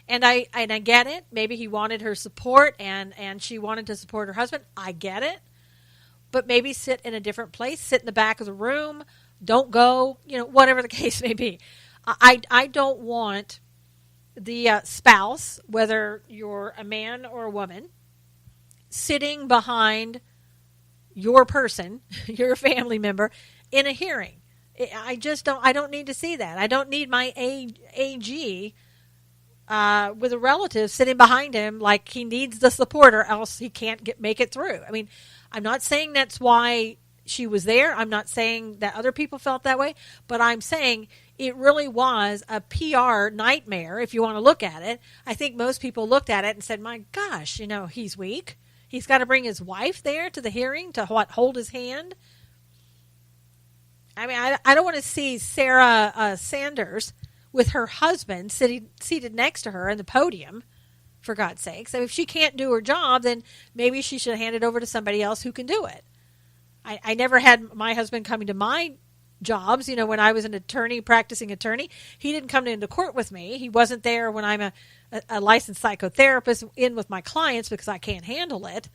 And I get it. Maybe he wanted her support and she wanted to support her husband. I get it. But maybe sit in a different place, sit in the back of the room, don't go, whatever the case may be. I don't want the spouse, whether you're a man or a woman, sitting behind your person, your family member, in a hearing. I don't need to see that. I don't need my AG with a relative sitting behind him like he needs the support or else he can't make it through. I mean, I'm not saying that's why she was there. I'm not saying that other people felt that way, but I'm saying it really was a PR nightmare if you want to look at it. I think most people looked at it and said, my gosh, he's weak. He's got to bring his wife there to the hearing to hold his hand. I mean, I don't want to see Sarah Sanders with her husband seated next to her in the podium, for God's sakes. So if she can't do her job, then maybe she should hand it over to somebody else who can do it. I never had my husband coming to my jobs. When I was an attorney, practicing attorney, he didn't come into court with me. He wasn't there when I'm a licensed psychotherapist in with my clients because I can't handle it.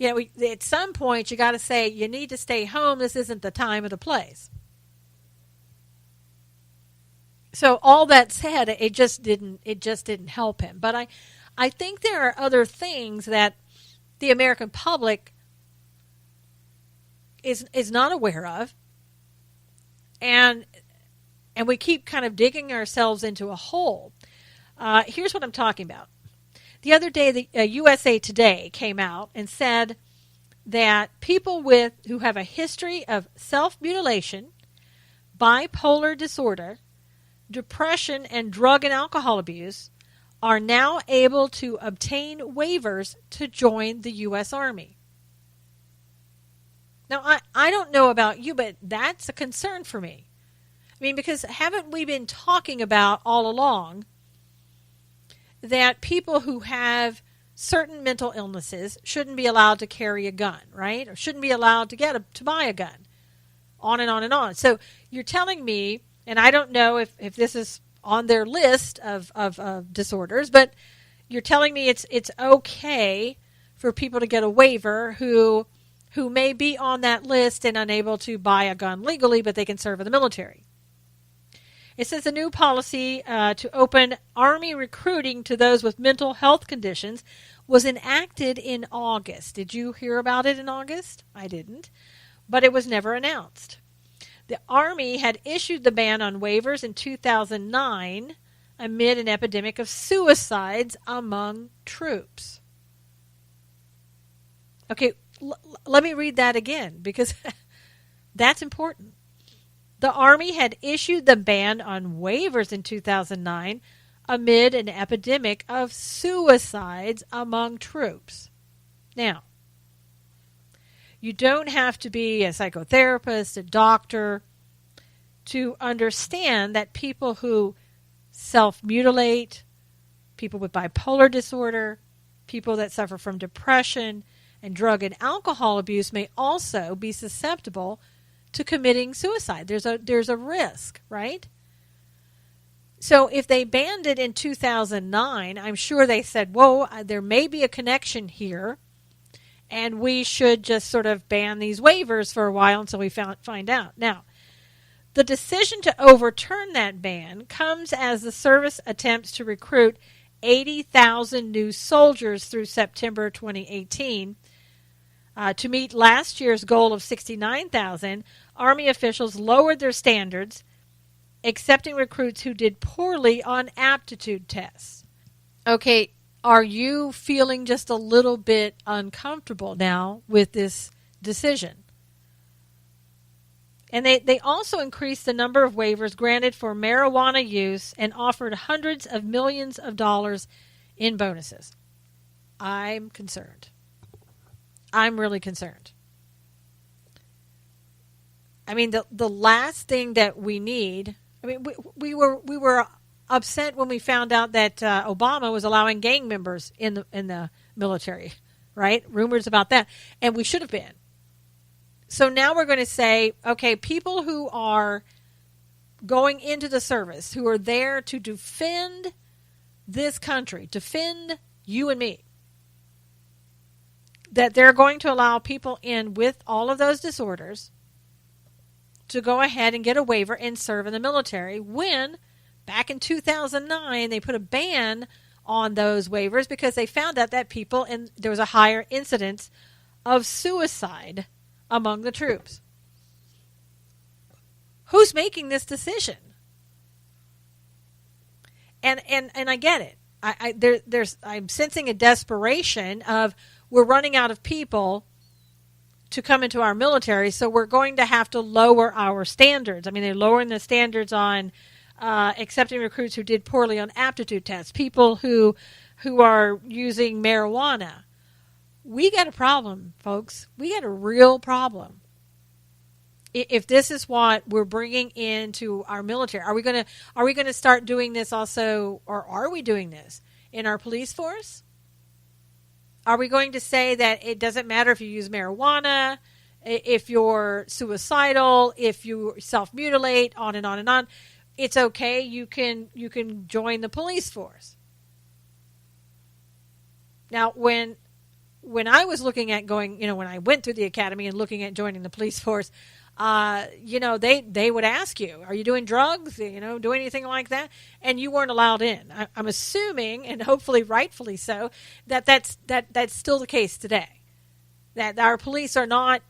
At some point you got to say, you need to stay home. This isn't the time or the place. So all that said, it just didn't help him. But I think there are other things that the American public is not aware of. And we keep kind of digging ourselves into a hole. Here's what I'm talking about. The other day, the USA Today came out and said that people who have a history of self-mutilation, bipolar disorder, depression, and drug and alcohol abuse are now able to obtain waivers to join the U.S. Army. Now, I don't know about you, but that's a concern for me. I mean, because haven't we been talking about all along that people who have certain mental illnesses shouldn't be allowed to carry a gun, right? Or shouldn't be allowed to buy a gun. On and on and on. So you're telling me, and I don't know if this is on their list of disorders, but you're telling me it's okay for people to get a waiver who may be on that list and unable to buy a gun legally, but they can serve in the military. It says a new policy to open Army recruiting to those with mental health conditions was enacted in August. Did you hear about it in August? I didn't, but it was never announced. The Army had issued the ban on waivers in 2009 amid an epidemic of suicides among troops. Okay, let me read that again because that's important. The Army had issued the ban on waivers in 2009 amid an epidemic of suicides among troops. Now, you don't have to be a psychotherapist, a doctor, to understand that people who self-mutilate, people with bipolar disorder, people that suffer from depression and drug and alcohol abuse may also be susceptible to committing suicide. There's a risk, right? So if they banned it in 2009, I'm sure they said, whoa, there may be a connection here, and we should just sort of ban these waivers for a while until we find out. Now, the decision to overturn that ban comes as the service attempts to recruit 80,000 new soldiers through September 2018. To meet last year's goal of 69,000, Army officials lowered their standards, accepting recruits who did poorly on aptitude tests. Okay, are you feeling just a little bit uncomfortable now with this decision? And they also increased the number of waivers granted for marijuana use and offered hundreds of millions of dollars in bonuses. I'm concerned. I'm really concerned. I mean, the last thing that we need, I mean, we were upset when we found out that Obama was allowing gang members in the military, right? Rumors about that. And we should have been. So now we're going to say, okay, people who are going into the service, who are there to defend this country, defend you and me, that they're going to allow people in with all of those disorders to go ahead and get a waiver and serve in the military when, back in 2009, they put a ban on those waivers because they found out that people, and there was a higher incidence of suicide among the troops. Who's making this decision? And I get it. I'm sensing a desperation of we're running out of people to come into our military, so we're going to have to lower our standards. I mean, they're lowering the standards on accepting recruits who did poorly on aptitude tests, people who are using marijuana. We got a problem, folks. We got a real problem. If this is what we're bringing into our military, are we going to start doing this also, or are we doing this in our police force? Are we going to say that it doesn't matter if you use marijuana, if you're suicidal, if you self-mutilate, on and on and on? It's okay. You can join the police force. Now, when I was looking at going, when I went through the academy and looking at joining the police force, they would ask you, are you doing drugs? Doing anything like that? And you weren't allowed in. I'm assuming, and hopefully rightfully so, that's still the case today. That our police are not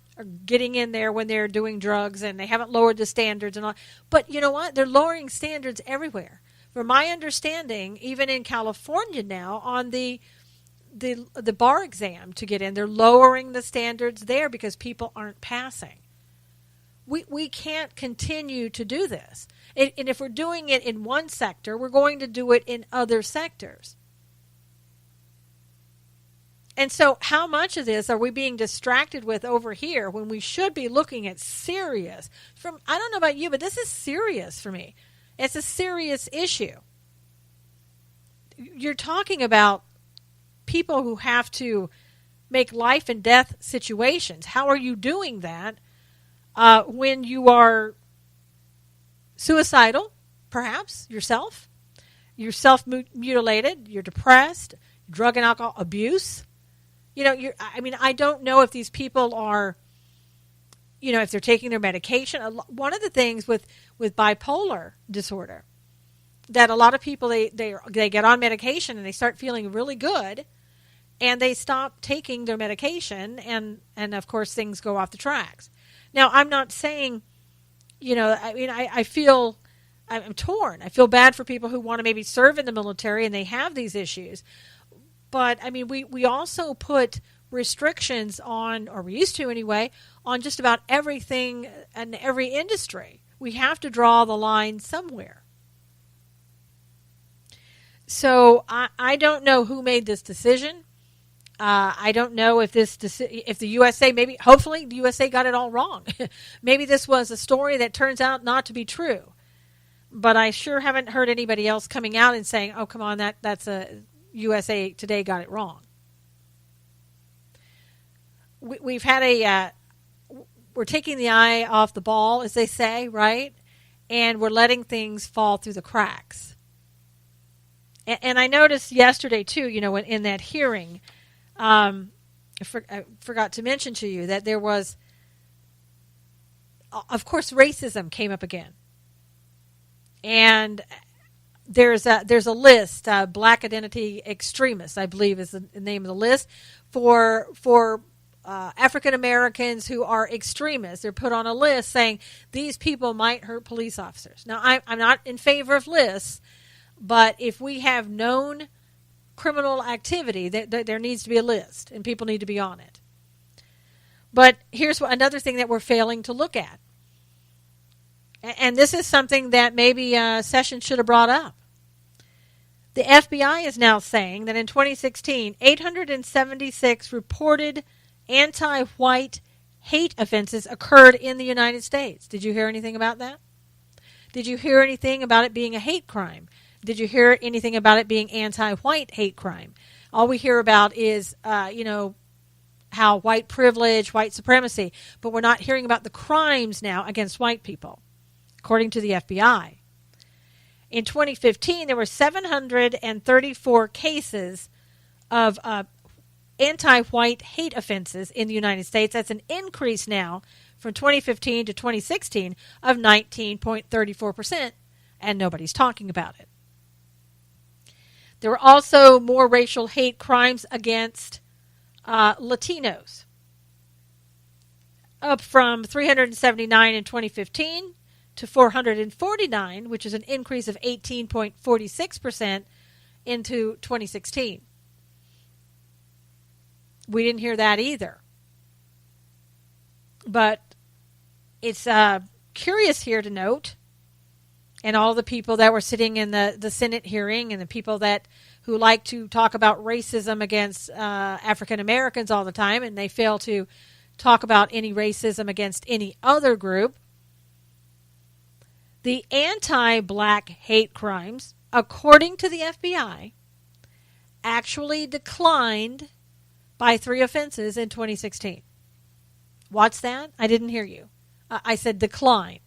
getting in there when they're doing drugs, and they haven't lowered the standards and all. But you know what? They're lowering standards everywhere. From my understanding, even in California now, on the bar exam to get in, they're lowering the standards there because people aren't passing. We can't continue to do this. And if we're doing it in one sector, we're going to do it in other sectors. And so how much of this are we being distracted with over here when we should be looking at serious? I don't know about you, but this is serious for me. It's a serious issue. You're talking about people who have to make life and death situations. How are you doing that? When you are suicidal, perhaps, yourself, you're self-mutilated, you're depressed, drug and alcohol abuse. I don't know if these people are, if they're taking their medication. One of the things with bipolar disorder, that a lot of people, they get on medication and they start feeling really good, and they stop taking their medication, and of course things go off the tracks. Now, I'm not saying, I feel, I'm torn. I feel bad for people who want to maybe serve in the military and they have these issues. But, we also put restrictions on, or we used to anyway, on just about everything and every industry. We have to draw the line somewhere. So I don't know who made this decision. I don't know if if the USA, hopefully the USA got it all wrong. Maybe this was a story that turns out not to be true. But I sure haven't heard anybody else coming out and saying, "Oh, come on, that's a USA Today got it wrong." We've had we're taking the eye off the ball, as they say, right? And we're letting things fall through the cracks. And I noticed yesterday, too, in that hearing, I forgot to mention to you that there was, of course, racism came up again. And there's a list, Black Identity Extremists, I believe is the name of the list, for African Americans who are extremists. They're put on a list saying these people might hurt police officers. Now, I'm not in favor of lists, but if we have known criminal activity, there needs to be a list, and people need to be on it. But here's another thing that we're failing to look at. And this is something that maybe Sessions should have brought up. The FBI is now saying that in 2016, 876 reported anti-white hate offenses occurred in the United States. Did you hear anything about that? Did you hear anything about it being a hate crime? Did you hear anything about it being anti-white hate crime? All we hear about is, how white privilege, white supremacy, but we're not hearing about the crimes now against white people, according to the FBI. In 2015, there were 734 cases of anti-white hate offenses in the United States. That's an increase now from 2015 to 2016 of 19.34%, and nobody's talking about it. There were also more racial hate crimes against Latinos, up from 379 in 2015 to 449, which is an increase of 18.46% into 2016. We didn't hear that either. But it's curious here to note, and all the people that were sitting in the Senate hearing, and the people who like to talk about racism against African Americans all the time, and they fail to talk about any racism against any other group. The anti-black hate crimes, according to the FBI, actually declined by 3 offenses in 2016. What's that? I didn't hear you. I said decline.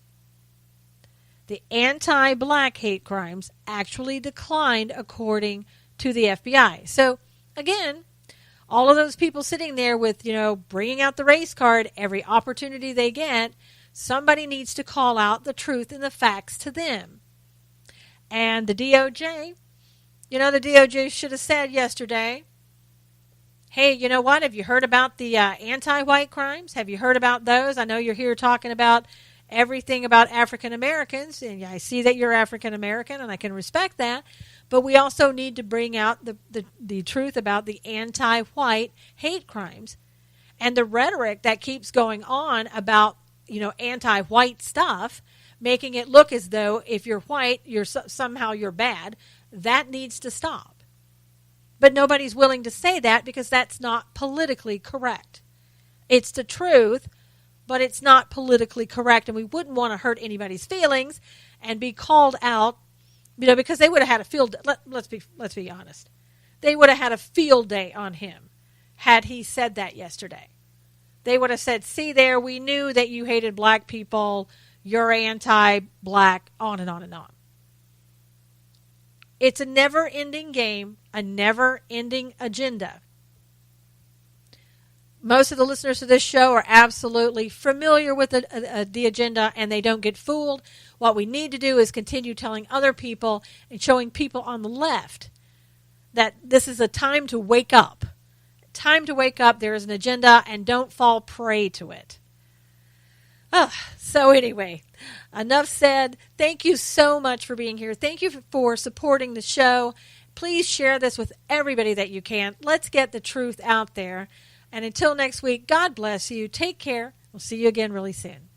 The anti-black hate crimes actually declined according to the FBI. So, again, all of those people sitting there with, bringing out the race card every opportunity they get, somebody needs to call out the truth and the facts to them. And the DOJ, the DOJ should have said yesterday, hey, you know what? Have you heard about the anti-white crimes? Have you heard about those? I know you're here talking about everything about African Americans, and I see that you're African American, and I can respect that. But we also need to bring out the truth about the anti-white hate crimes and the rhetoric that keeps going on about, anti-white stuff, making it look as though if you're white, somehow you're bad. That needs to stop. But nobody's willing to say that because that's not politically correct. It's the truth, but it's not politically correct, and we wouldn't want to hurt anybody's feelings and be called out, because they would have had a field. Let's be honest. They would have had a field day on him had he said that yesterday. They would have said, "See there, we knew that you hated black people. You're anti-black," on and on and on. It's a never-ending game, a never-ending agenda. Most of the listeners to this show are absolutely familiar with the agenda, and they don't get fooled. What we need to do is continue telling other people and showing people on the left that this is a time to wake up. Time to wake up. There is an agenda, and don't fall prey to it. So anyway, enough said. Thank you so much for being here. Thank you for supporting the show. Please share this with everybody that you can. Let's get the truth out there. And until next week, God bless you. Take care. We'll see you again really soon.